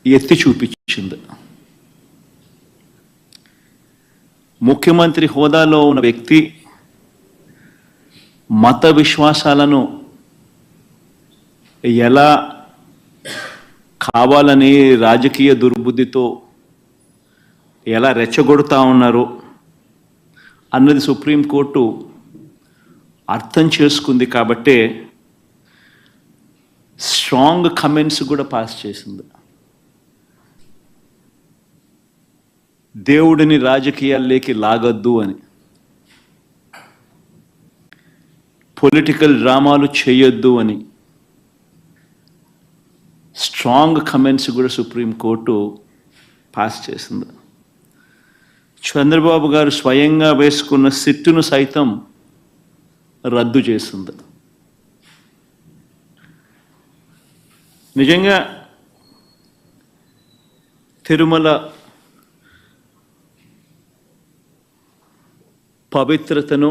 ఎత్తి చూపించింది. ముఖ్యమంత్రి హోదాలో ఉన్న వ్యక్తి మత విశ్వాసాలను ఎలా కావాలని రాజకీయ దుర్బుద్ధితో ఎలా రెచ్చగొడుతూ ఉన్నారు అన్నది సుప్రీంకోర్టు అర్థం చేసుకుంది. కాబట్టే స్ట్రాంగ్ కమెంట్స్ కూడా పాస్ చేసింది. దేవుడిని రాజకీయాల్లోకి లాగొద్దు అని, పొలిటికల్ డ్రామాలు చేయొద్దు అని స్ట్రాంగ్ కమెంట్స్ కూడా సుప్రీంకోర్టు పాస్ చేసింది. చంద్రబాబు గారు స్వయంగా వేసుకున్న సిట్టును సైతం రద్దు చేసింది. నిజంగా తిరుమల పవిత్రతను,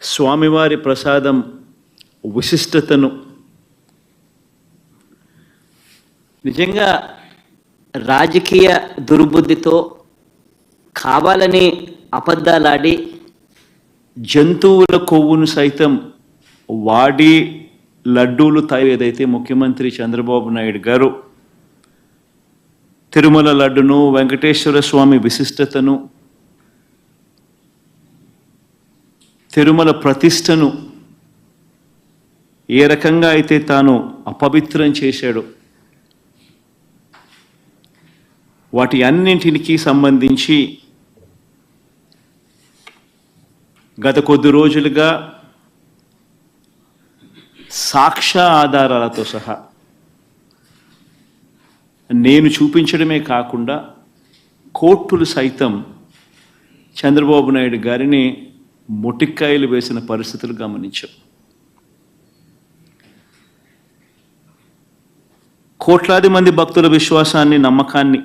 స్వామివారి ప్రసాదం విశిష్టతను నిజంగా రాజకీయ దుర్బుద్ధితో కావాలని అబద్ధాలాడి జంతువుల కొవ్వును సైతం వాడి లడ్డూలు ఏదైతే ముఖ్యమంత్రి చంద్రబాబు నాయుడు గారు తిరుమల లడ్డును, వెంకటేశ్వర స్వామి విశిష్టతను, తిరుమల ప్రతిష్టను ఏ రకంగా అయితే తాను అపవిత్రం చేశాడో వాటి అన్నింటికి సంబంధించి గత కొద్ది రోజులుగా సాక్ష్య ఆధారాలతో సహా నేను చూపించడమే కాకుండా కోర్టులు సైతం చంద్రబాబు నాయుడు గారిని మొటిక్కాయలు వేసిన పరిస్థితులు గమనించాం. కోట్లాది మంది భక్తుల విశ్వాసాన్ని, నమ్మకాన్ని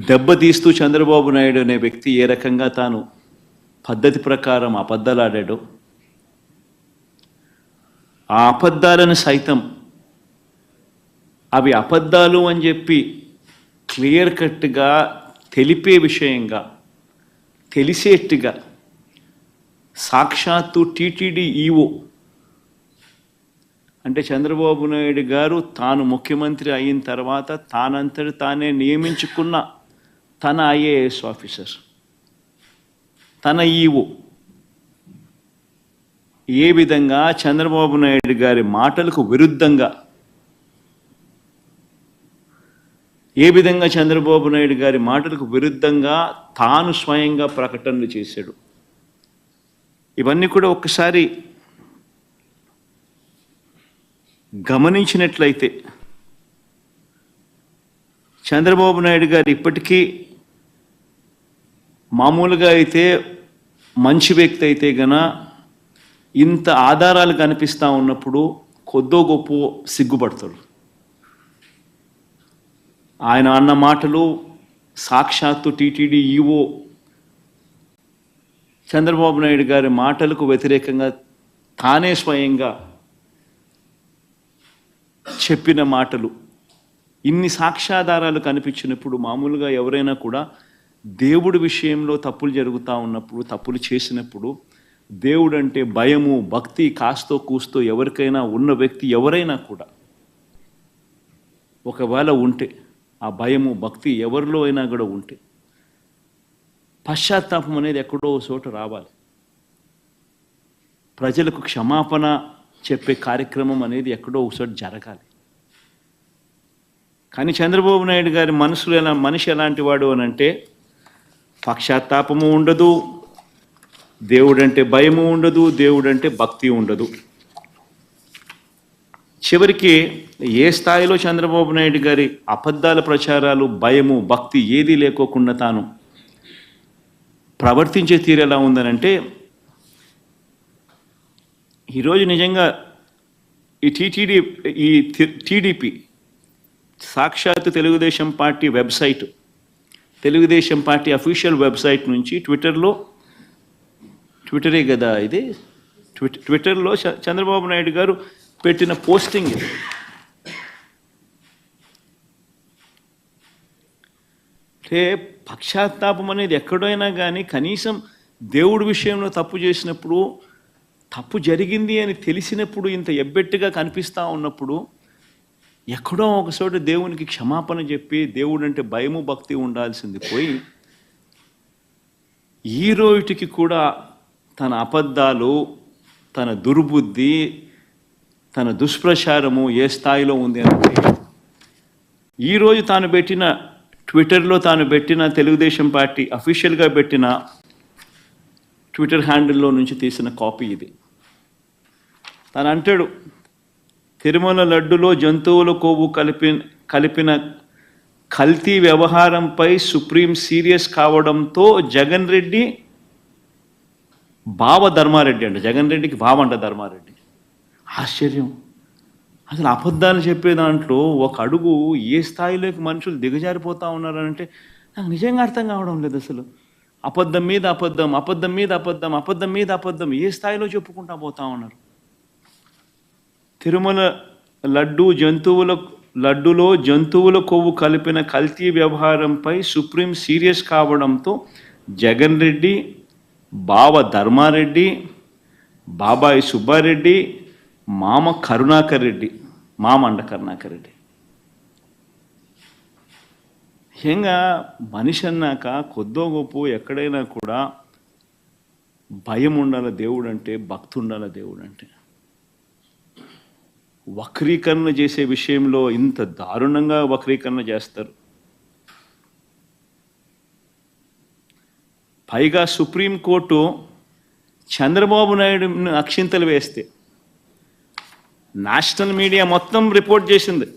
దెబ్బతీస్తూ చంద్రబాబు నాయుడు అనే వ్యక్తి ఏ రకంగా తాను పద్ధతి ప్రకారం అబద్ధాలాడాడో, ఆ అబద్ధాలను సైతం అవి అబద్ధాలు అని చెప్పి క్లియర్ కట్గా తెలిపే విషయంగా, తెలిసేట్టుగా సాక్షాత్తు టీటీడీ ఈఓ అంటే చంద్రబాబు నాయుడు గారు తాను ముఖ్యమంత్రి అయిన తర్వాత తానంతటి తానే నియమించుకున్న తన ఐఏఎస్ ఆఫీసర్, తన ఈఓ ఏ విధంగా చంద్రబాబు నాయుడు గారి మాటలకు విరుద్ధంగా, ఏ విధంగా చంద్రబాబు నాయుడు గారి మాటలకు విరుద్ధంగా తాను స్వయంగా ప్రకటనలు చేశాడు. ఇవన్నీ కూడా ఒక్కసారి గమనించినట్లయితే చంద్రబాబు నాయుడు గారు ఇప్పటికీ మామూలుగా అయితే మంచి వ్యక్తి అయితే గన ఇంత ఆధారాలు కనిపిస్తూ ఉన్నప్పుడు కొద్దో గొప్ప సిగ్గుపడతాడు. ఆయన అన్న మాటలు సాక్షాత్తు టీటీడీ ఈఓ చంద్రబాబు నాయుడు గారి మాటలకు వ్యతిరేకంగా తానే స్వయంగా చెప్పిన మాటలు, ఇన్ని సాక్ష్యాధారాలు కనిపించినప్పుడు మామూలుగా ఎవరైనా కూడా దేవుడి విషయంలో తప్పులు జరుగుతూ ఉన్నప్పుడు, తప్పులు చేసినప్పుడు దేవుడు అంటే భయము, భక్తి కాస్తో కూస్తో ఎవరికైనా ఉన్న వ్యక్తి ఎవరైనా కూడా ఒకవేళ ఉంటే, ఆ భయము భక్తి ఎవరిలో అయినా కూడా ఉంటే పశ్చాత్తాపం అనేది ఎక్కడో చోట రావాలి. ప్రజలకు క్షమాపణ చెప్పే కార్యక్రమం అనేది ఎక్కడో ఒకసారి జరగాలి. కానీ చంద్రబాబు నాయుడు గారి మనిషి ఎలాంటి వాడు అని అంటే పశ్చాత్తాపము ఉండదు, దేవుడంటే భయము ఉండదు, దేవుడంటే భక్తి ఉండదు. చివరికి ఏ స్థాయిలో చంద్రబాబు నాయుడు గారి అబద్ధాల ప్రచారాలు, భయము, భక్తి ఏదీ లేకోకుండా తాను ప్రవర్తించే తీరు ఎలా ఉందనంటే, ఈరోజు నిజంగా ఈ టీడీపీ సాక్షాత్తు Telugu Desam party website, Telugu Desam party official website నుంచి ట్విట్టరే కదా ఇది, ట్విట్టర్లో చంద్రబాబు నాయుడు గారు పెట్టిన పోస్టింగ్ ఇది. అంటే పశ్చాత్తాపం అనేది ఎక్కడైనా కానీ కనీసం దేవుడి విషయంలో తప్పు చేసినప్పుడు, తప్పు జరిగింది అని తెలిసినప్పుడు, ఇంత ఎబ్బెట్టుగా కనిపిస్తూ ఉన్నప్పుడు ఎక్కడో ఒక చోట దేవునికి క్షమాపణ చెప్పి దేవుడు అంటే భయము భక్తి ఉండాల్సింది పోయి ఈ రోజుకి కూడా తన అబద్ధాలు, తన దుర్బుద్ధి, తన దుష్ప్రచారము ఏ స్థాయిలో ఉంది అంటే ఈరోజు తాను పెట్టిన ట్విట్టర్లో తాను పెట్టిన తెలుగుదేశం పార్టీ అఫీషియల్గా పెట్టిన ట్విట్టర్ హ్యాండిల్లో నుంచి తీసిన కాపీ ఇది. తను అంటాడు, తిరుమల లడ్డులో జంతువుల కొవ్వు కలిపిన కల్తీ వ్యవహారంపై సుప్రీం సీరియస్ కావడంతో జగన్ రెడ్డి బావ ధర్మారెడ్డి అంట, జగన్ రెడ్డికి బావ అంట ధర్మారెడ్డి. ఆశ్చర్యం. అసలు అబద్ధాలు చెప్పే దాంట్లో ఒక అడుగు ఏ స్థాయిలోకి మనుషులు దిగజారిపోతూ ఉన్నారంటే నాకు నిజంగా అర్థం కావడం లేదు. అసలు అబద్ధం మీద అబద్ధం, అబద్ధం మీద అబద్ధం, అబద్ధం మీద అబద్ధం ఏ స్థాయిలో చెప్పుకుంటా పోతా ఉన్నారు. తిరుమల లడ్డులో జంతువుల కొవ్వు కలిపిన కల్తీ వ్యవహారంపై సుప్రీం సీరియస్ కావడంతో జగన్ రెడ్డి, బావ ధర్మారెడ్డి, బాబాయి సుబ్బారెడ్డి, మామ కరుణాకర్ రెడ్డి, మామండ కరుణాకర్ రెడ్డి. ముఖ్యంగా మనిషి అన్నాక కొద్దో గొప్ప ఎక్కడైనా కూడా భయం ఉండాల దేవుడు అంటే, భక్తి ఉండాల దేవుడు అంటే. వక్రీకరణ చేసే విషయంలో ఇంత దారుణంగా వక్రీకరణ చేస్తారు. పైగా సుప్రీంకోర్టు చంద్రబాబు నాయుడుని అక్షింతలు వేస్తే నేషనల్ మీడియా మొత్తం రిపోర్ట్ చేసింది.